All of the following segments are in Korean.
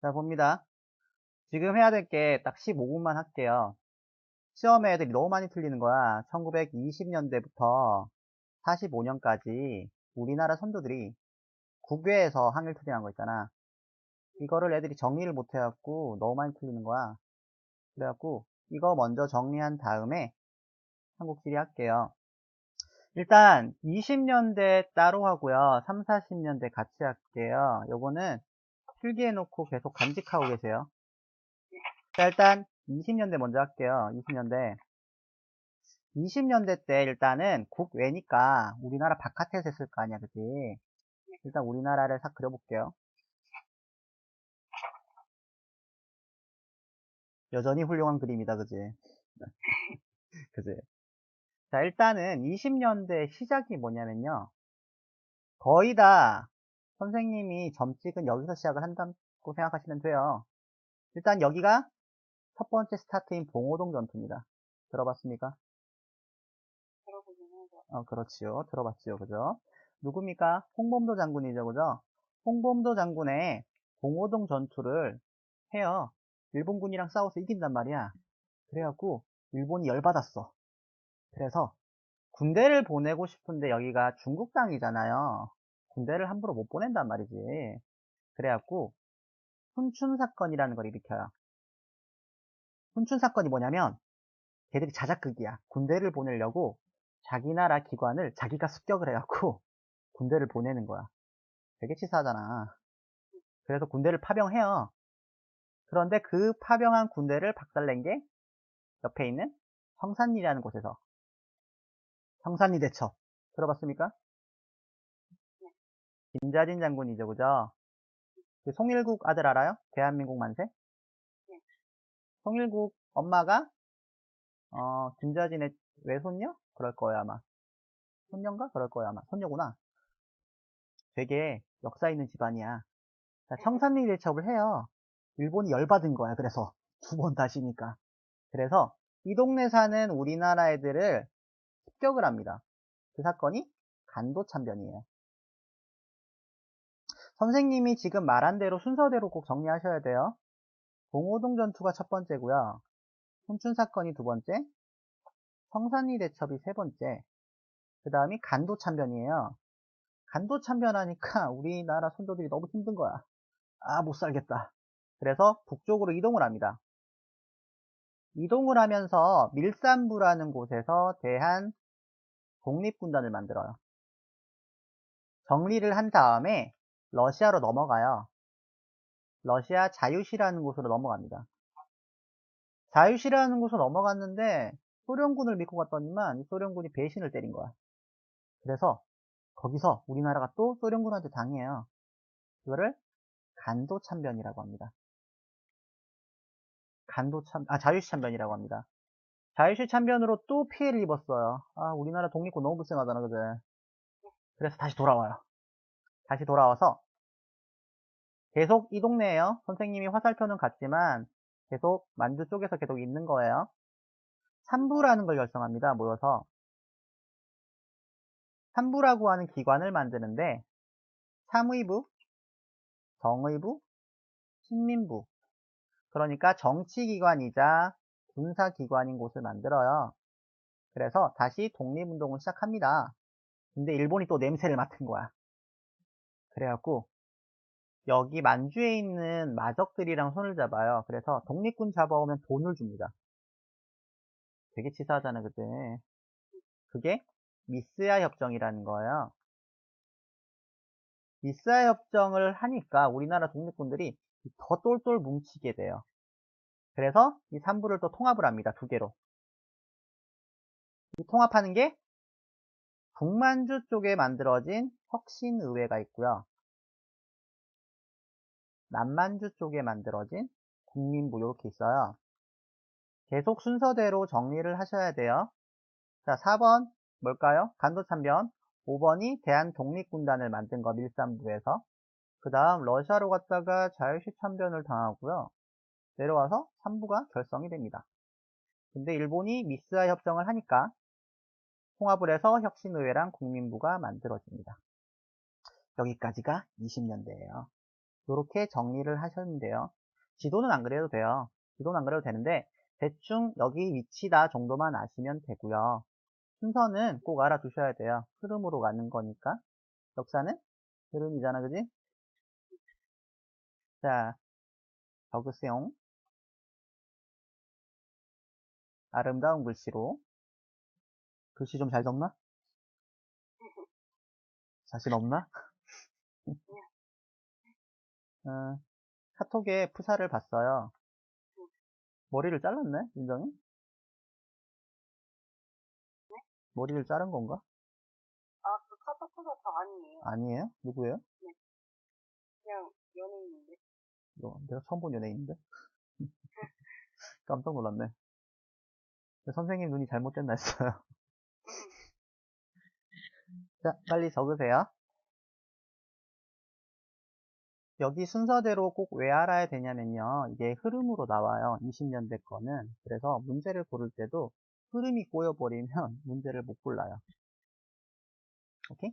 자, 봅니다. 지금 해야 될 게 딱 15분만 할게요. 시험에 애들이 너무 많이 틀리는 거야. 1920년대부터 45년까지 우리나라 선조들이 국외에서 항일 투쟁한 거 있잖아. 이거를 애들이 정리를 못 해갖고 너무 많이 틀리는 거야. 그래갖고 이거 먼저 정리한 다음에 한국지리 할게요. 일단 20년대 따로 하고요. 3, 40년대 같이 할게요. 요거는 필기해놓고 계속 간직하고 계세요. 자, 일단 20년대 먼저 할게요. 20년대. 20년대 때 일단은 국외니까 우리나라 바깥에서 했을 거 아니야, 그치? 일단 우리나라를 싹 그려볼게요. 여전히 훌륭한 그림이다, 그지? 그지? 자, 일단은 20년대 시작이 뭐냐면요. 거의 다 선생님이 점찍은 여기서 시작을 한다고 생각하시면 돼요. 일단 여기가 첫 번째 스타트인 봉오동 전투입니다. 들어봤습니까? 그렇지요. 들어봤지요. 그죠? 누굽니까? 홍범도 장군이죠. 그죠? 홍범도 장군의 봉오동 전투를 해요. 일본군이랑 싸워서 이긴단 말이야. 그래갖고 일본이 열받았어. 그래서 군대를 보내고 싶은데 여기가 중국 땅이잖아요. 군대를 함부로 못 보낸단 말이지. 그래갖고 훈춘 사건이라는 걸 일으켜요. 훈춘 사건이 뭐냐면 걔들이 자작극이야. 군대를 보내려고 자기 나라 기관을 자기가 습격을 해갖고 군대를 보내는 거야. 되게 치사하잖아. 그래서 군대를 파병해요. 그런데 그 파병한 군대를 박살낸 게 옆에 있는 성산리라는 곳에서 성산리 대첩 들어봤습니까? 김자진 장군이죠, 그죠? 그 송일국 아들 알아요? 대한민국 만세? 송일국 엄마가 김자진의 외손녀? 그럴 거예요 아마. 손녀인가? 그럴 거예요 아마. 손녀구나. 되게 역사 있는 집안이야. 자, 성산리 대첩을 해요. 일본이 열받은 거야. 그래서 두 번 다시니까. 그래서 이 동네 사는 우리나라 애들을 습격을 합니다. 그 사건이 간도참변이에요. 선생님이 지금 말한 대로 순서대로 꼭 정리하셔야 돼요. 봉오동 전투가 첫 번째고요. 훈춘 사건이 두 번째, 성산리 대첩이 세 번째, 그 다음이 간도참변이에요. 간도참변하니까 우리나라 선조들이 너무 힘든 거야. 아, 못 살겠다. 그래서 북쪽으로 이동을 합니다. 이동을 하면서 밀산부라는 곳에서 대한 독립군단을 만들어요. 정리를 한 다음에 러시아로 넘어가요. 러시아 자유시라는 곳으로 넘어갑니다. 자유시라는 곳으로 넘어갔는데 소련군을 믿고 갔더니만 이 소련군이 배신을 때린 거야. 그래서 거기서 우리나라가 또 소련군한테 당해요. 이거를 간도참변이라고 합니다. 자유시 참변이라고 합니다. 자유시 참변으로 또 피해를 입었어요. 아, 우리나라 독립군 너무 불쌍하잖아, 그제? 그래서 다시 돌아와요. 다시 돌아와서 계속 이 동네에요. 선생님이 화살표는 같지만 계속 만주 쪽에서 계속 있는 거예요. 삼부라는 걸 결성합니다. 모여서 삼부라고 하는 기관을 만드는데 사무의부, 정의부, 신민부, 그러니까 정치기관이자 군사기관인 곳을 만들어요. 그래서 다시 독립운동을 시작합니다. 근데 일본이 또 냄새를 맡은 거야. 그래갖고 여기 만주에 있는 마적들이랑 손을 잡아요. 그래서 독립군 잡아오면 돈을 줍니다. 되게 치사하잖아, 그때. 그게 미스야 협정이라는 거예요. 미스야 협정을 하니까 우리나라 독립군들이 더 똘똘 뭉치게 돼요. 그래서 이 3부를 또 통합을 합니다. 두 개로. 이 통합하는 게 북만주 쪽에 만들어진 혁신의회가 있고요. 남만주 쪽에 만들어진 국민부 이렇게 있어요. 계속 순서대로 정리를 하셔야 돼요. 자, 4번 뭘까요? 간도참변. 5번이 대한독립군단을 만든 거 밀산부에서. 그 다음 러시아로 갔다가 자유시 참변을 당하고요. 내려와서 3부가 결성이 됩니다. 근데 일본이 미스와 협정을 하니까 통합을 해서 혁신의회랑 국민부가 만들어집니다. 여기까지가 20년대예요. 이렇게 정리를 하시면 돼요. 지도는 안 그래도 돼요. 지도는 안 그래도 되는데 대충 여기 위치다 정도만 아시면 되고요. 순서는 꼭 알아두셔야 돼요. 흐름으로 가는 거니까. 역사는 흐름이잖아, 그지? 자, 적으세요. 아름다운 글씨로. 글씨 좀 잘 적나? 자신 없나? 어, 카톡에 프사를 봤어요. 머리를 잘랐네, 윤정이? 머리를 자른 건가? 아, 그 카타쿠사 다 아니에요. 아니에요? 누구예요? 네. 그냥 연예인인데. 내가 처음 본 연예인인데? 깜짝 놀랐네. 선생님 눈이 잘못됐나 했어요. 자, 빨리 적으세요. 여기 순서대로 꼭 왜 알아야 되냐면요. 이게 흐름으로 나와요. 20년대 거는. 그래서 문제를 고를 때도 흐름이 꼬여버리면 문제를 못 골라요. 오케이?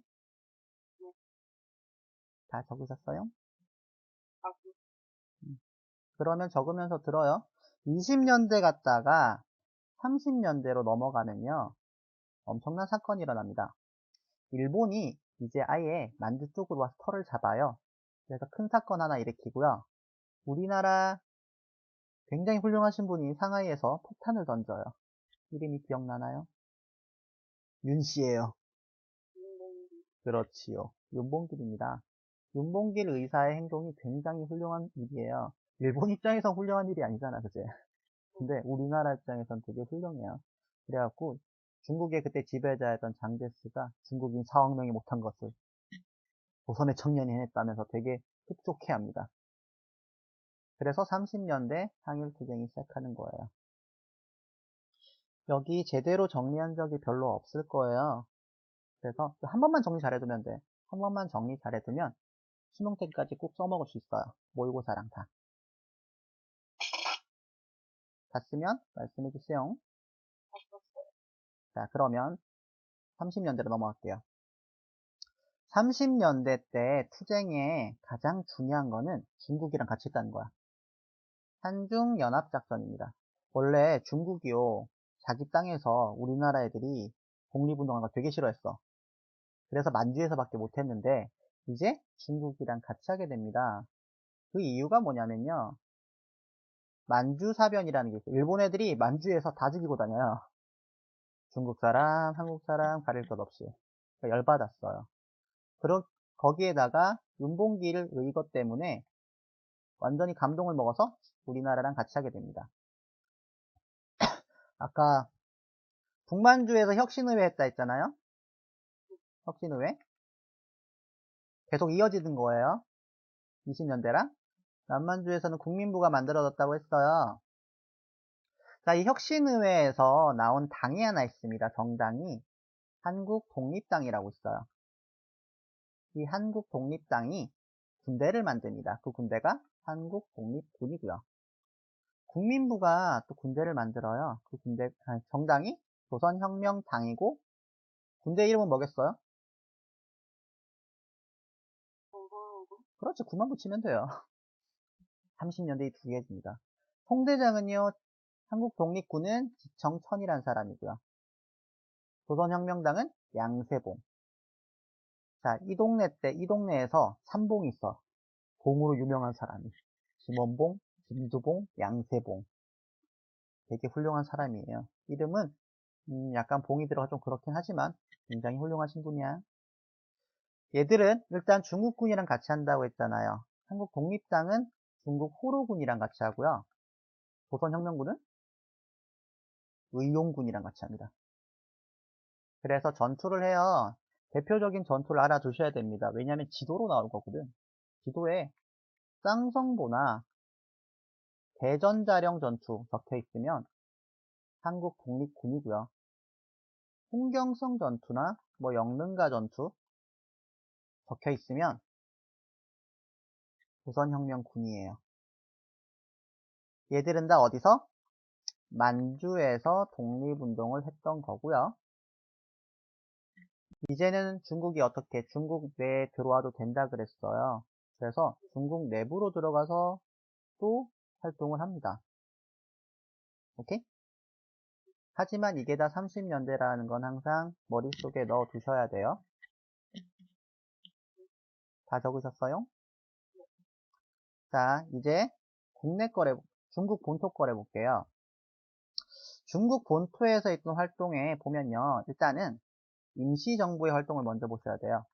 네. 다 적으셨어요? 아, 그, 그러면 적으면서 들어요. 20년대 갔다가 30년대로 넘어가면요. 엄청난 사건이 일어납니다. 일본이 이제 아예 만주 쪽으로 와서 털을 잡아요. 그래서 큰 사건 하나 일으키고요. 우리나라 굉장히 훌륭하신 분이 상하이에서 폭탄을 던져요. 이름이 기억나나요? 윤 씨예요. 주인공이. 그렇지요. 윤봉길입니다. 윤봉길 의사의 행동이 굉장히 훌륭한 일이에요. 일본 입장에선 훌륭한 일이 아니잖아, 그제? 근데 우리나라 입장에선 되게 훌륭해요. 그래갖고 중국의 그때 지배자였던 장제스가 중국인 4억 명이 못한 것을 조선의 청년이 해냈다면서 되게 흡족해합니다. 그래서 30년대 항일투쟁이 시작하는 거예요. 여기 제대로 정리한 적이 별로 없을 거예요. 그래서 한 번만 정리 잘해두면 돼. 한 번만 정리 잘해두면 수능 때까지 꼭 써먹을 수 있어요. 모의고사랑 다. 다 쓰면 말씀해주세요. 자, 그러면 30년대로 넘어갈게요. 30년대 때 투쟁에 가장 중요한 거는 중국이랑 같이 했다는 거야. 한중연합작전입니다. 원래 중국이요, 자기 땅에서 우리나라 애들이 독립운동한 거 되게 싫어했어. 그래서 만주에서밖에 못했는데 이제 중국이랑 같이 하게 됩니다. 그 이유가 뭐냐면요. 만주사변이라는 게 있어요. 일본 애들이 만주에서 다 죽이고 다녀요. 중국 사람, 한국 사람 가릴 것 없이. 그러니까 열받았어요. 거기에다가 윤봉길 의거 때문에 완전히 감동을 먹어서 우리나라랑 같이 하게 됩니다. 아까 북만주에서 혁신의회 했다 했잖아요. 혁신의회. 계속 이어지는 거예요. 20년대랑. 남만주에서는 국민부가 만들어졌다고 했어요. 자, 이 혁신의회에서 나온 당이 하나 있습니다. 정당이 한국독립당이라고 있어요. 이 한국독립당이 군대를 만듭니다. 그 군대가 한국독립군이고요. 국민부가 또 군대를 만들어요. 그 정당이 조선혁명당이고 군대 이름은 뭐겠어요? 공공공. 그렇죠. 9만 붙이면 돼요. 30년대 이 두 개입니다. 홍대장은요, 한국독립군은 지청천이라는 사람이고요. 조선혁명당은 양세봉. 자, 이 동네에서 삼봉이 있어. 봉으로 유명한 사람이. 김원봉, 김두봉, 양세봉. 되게 훌륭한 사람이에요. 이름은 약간 봉이 들어가 좀 그렇긴 하지만 굉장히 훌륭하신 분이야. 얘들은 일단 중국군이랑 같이 한다고 했잖아요. 한국 독립당은 중국 호로군이랑 같이 하고요. 조선혁명군은 의용군이랑 같이 합니다. 그래서 전투를 해요. 대표적인 전투를 알아두셔야 됩니다. 왜냐하면 지도로 나올 거거든. 지도에 쌍성보나 대전자령 전투 적혀 있으면 한국 독립군이고요. 홍경성 전투나 뭐 영릉가 전투 적혀 있으면 조선혁명군이에요. 얘들은 다 어디서? 만주에서 독립운동을 했던 거고요. 이제는 중국이 어떻게 중국 내에 들어와도 된다 그랬어요. 그래서 중국 내부로 들어가서 또 활동을 합니다. 오케이? 하지만 이게 다 30년대라는 건 항상 머릿속에 넣어 두셔야 돼요. 다 적으셨어요? 자, 이제 국내 거래, 중국 본토 거래 볼게요. 중국 본토에서 있던 활동에 보면요. 일단은 임시정부의 활동을 먼저 보셔야 돼요.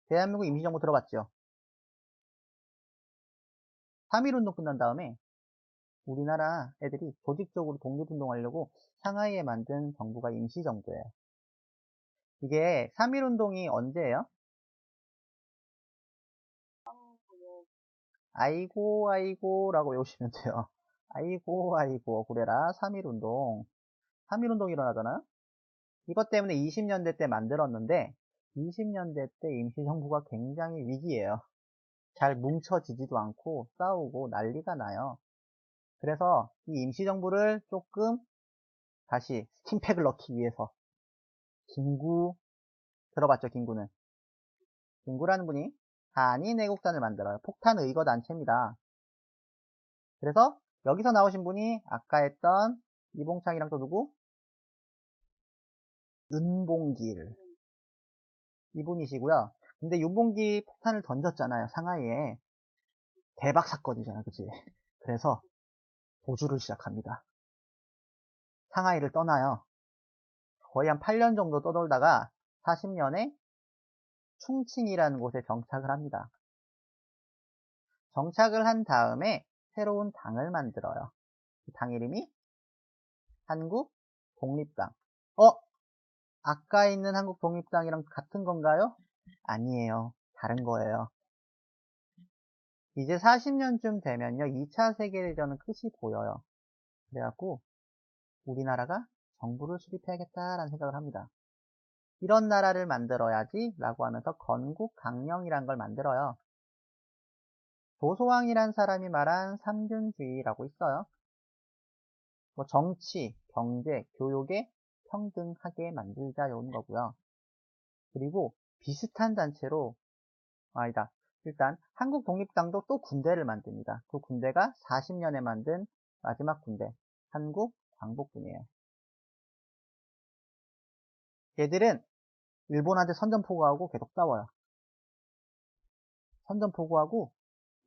대한민국 임시정부 들어봤죠? 3.1운동 끝난 다음에 우리나라 애들이 조직적으로 독립운동하려고 상하이에 만든 정부가 임시정부예요. 이게 3.1운동이 언제예요? 한국에 아이고 아이고 라고 외우시면 돼요. 아이고 아이고 그래라 3.1운동. 3.1운동 일어나잖아요. 이것 때문에 20년대 때 만들었는데 20년대 때 임시정부가 굉장히 위기예요. 잘 뭉쳐지지도 않고 싸우고 난리가 나요. 그래서 이 임시정부를 조금 다시 스팀팩을 넣기 위해서 김구 들어봤죠? 김구는 김구라는 분이 한인애국단을 만들어요. 폭탄의거단체입니다. 그래서 여기서 나오신 분이 아까 했던 이봉창이랑 또 누구? 은봉길 이분이시고요. 근데 윤봉기 폭탄을 던졌잖아요. 상하이에. 대박 사건이잖아. 그치? 그래서 도주를 시작합니다. 상하이를 떠나요. 거의 한 8년 정도 떠돌다가 40년에 충칭이라는 곳에 정착을 합니다. 정착을 한 다음에 새로운 당을 만들어요. 그 당 이름이 한국독립당. 아까 있는 한국독립당이랑 같은 건가요? 아니에요. 다른 거예요. 이제 40년쯤 되면요. 2차 세계대전은 끝이 보여요. 그래갖고 우리나라가 정부를 수립해야겠다라는 생각을 합니다. 이런 나라를 만들어야지 라고 하면서 건국강령이란 걸 만들어요. 도소왕이란 사람이 말한 삼균주의라고 있어요. 뭐 정치, 경제, 교육에 평등하게 만들자 이런 거고요. 그리고 비슷한 단체로 아니다. 일단 한국 독립당도 또 군대를 만듭니다. 그 군대가 40년에 만든 마지막 군대 한국 광복군이에요. 얘들은 일본한테 선전포고하고 계속 싸워요. 선전포고하고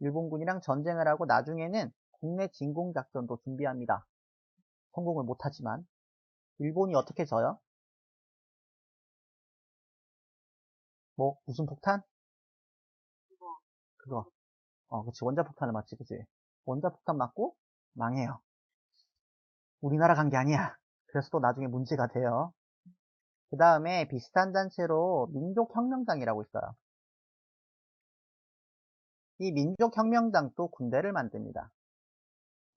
일본군이랑 전쟁을 하고 나중에는 국내 진공작전도 준비합니다. 성공을 못하지만 일본이 어떻게 져요? 뭐 무슨 폭탄? 그거 그거 그치 원자폭탄을 맞지 그치 원자폭탄 맞고 망해요. 우리나라 간 게 아니야. 그래서 또 나중에 문제가 돼요. 그 다음에 비슷한 단체로 민족혁명당이라고 있어요. 이 민족혁명당도 군대를 만듭니다.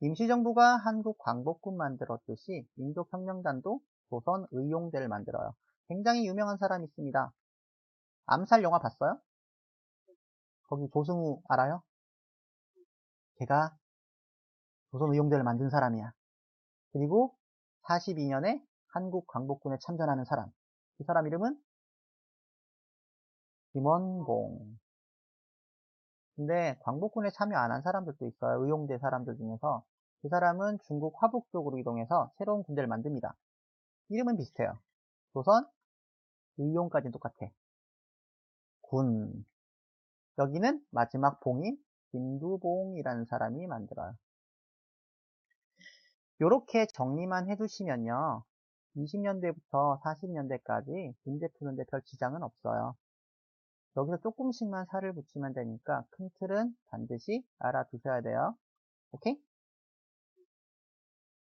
임시정부가 한국 광복군 만들었듯이 민족혁명단도 조선의용대를 만들어요. 굉장히 유명한 사람이 있습니다. 암살 영화 봤어요? 거기 조승우 알아요? 걔가 조선의용대를 만든 사람이야. 그리고 42년에 한국 광복군에 참전하는 사람. 그 사람 이름은 김원봉. 근데 광복군에 참여 안 한 사람들도 있어요. 의용대 사람들 중에서. 그 사람은 중국 화북 쪽으로 이동해서 새로운 군대를 만듭니다. 이름은 비슷해요. 조선, 의용까지는 똑같아. 군. 여기는 마지막 봉인 김두봉이라는 사람이 만들어요. 이렇게 정리만 해두시면요. 20년대부터 40년대까지 문제 푸는데 별 지장은 없어요. 여기서 조금씩만 살을 붙이면 되니까 큰 틀은 반드시 알아두셔야 돼요. 오케이?